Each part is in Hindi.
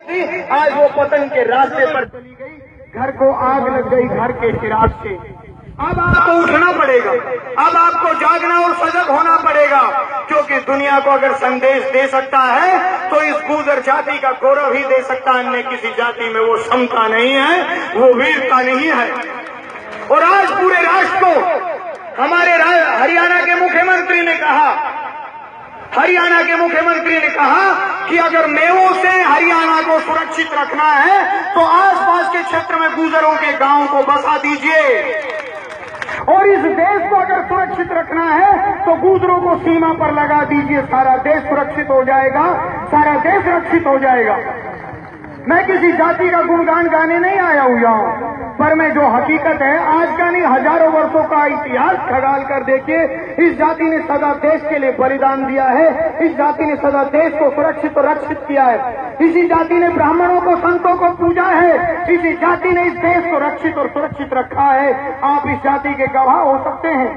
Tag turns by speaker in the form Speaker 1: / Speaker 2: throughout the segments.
Speaker 1: आज वो पतन के रास्ते पर चली गई, घर को आग लग गई घर के चिराग से। अब आपको उठना पड़ेगा, अब आपको जागना और सजग होना पड़ेगा, क्योंकि दुनिया को अगर संदेश दे सकता है तो इस गुर्जर जाति का गौरव ही दे सकता है। अन्य किसी जाति में वो क्षमता नहीं है, वो वीरता नहीं है। और आज पूरे राष्ट्र को हमारे हरियाणा के मुख्यमंत्री ने कहा कि अगर मेवों से हरियाणा को सुरक्षित रखना है तो आसपास के क्षेत्र में गुर्जरों के गांव को बसा दीजिए, और इस देश को अगर सुरक्षित रखना है तो गुर्जरों को सीमा पर लगा दीजिए। सारा देश सुरक्षित हो जाएगा, सारा देश रक्षित हो जाएगा। मैं किसी जाति का गुणगान गाने नहीं आया हूं यहाँ, पर मैं जो हकीकत है आज का नहीं हजारों वर्षों का इतिहास खगाल कर देखिए, इस जाति ने सदा देश के लिए बलिदान दिया है, इस जाति ने सदा देश को सुरक्षित और रक्षित किया है, इसी जाति ने ब्राह्मणों को संतों को पूजा है, इसी जाति ने इस देश को रक्षित और सुरक्षित रखा है। आप इस जाति के गवाह हो सकते हैं,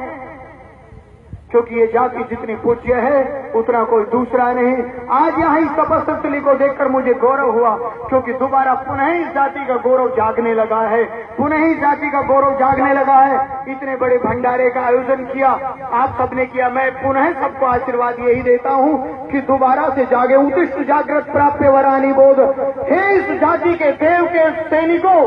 Speaker 1: क्योंकि ये जाति जितनी पूज्य है उतना कोई दूसरा नहीं। आज यहाँ इस तपस्या को देखकर मुझे गौरव हुआ, क्योंकि दोबारा पुनः इस जाति का गौरव जागने लगा है, पुनः इस जाति का गौरव जागने लगा है। इतने बड़े भंडारे का आयोजन किया, आप सबने किया। मैं पुनः सबको आशीर्वाद यही देता हूँ कि दोबारा से जागे। उत्तिष्ठ जागृत प्राप्य वरानी बोध। हे इस जाति के देव के सैनिकों,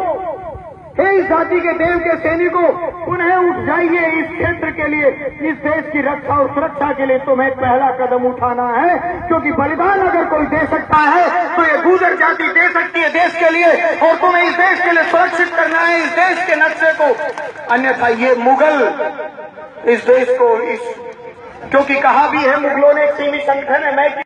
Speaker 1: हे इस जाति के देव के सैनिकों, पुनः उठ जाइए इस क्षेत्र के लिए, इस देश की रक्षा और सुरक्षा के लिए तुम्हें पहला कदम उठाना है, क्योंकि बलिदान अगर कोई दे सकता है तो ये गुर्जर जाति दे सकती है देश के लिए, और तुम्हें इस देश के लिए सुरक्षित करना है इस देश के नक्शे को। अन्यथा ये मुगल इस देश को क्योंकि कहा भी है मुगलों ने एक सीमी संगठन है, मैं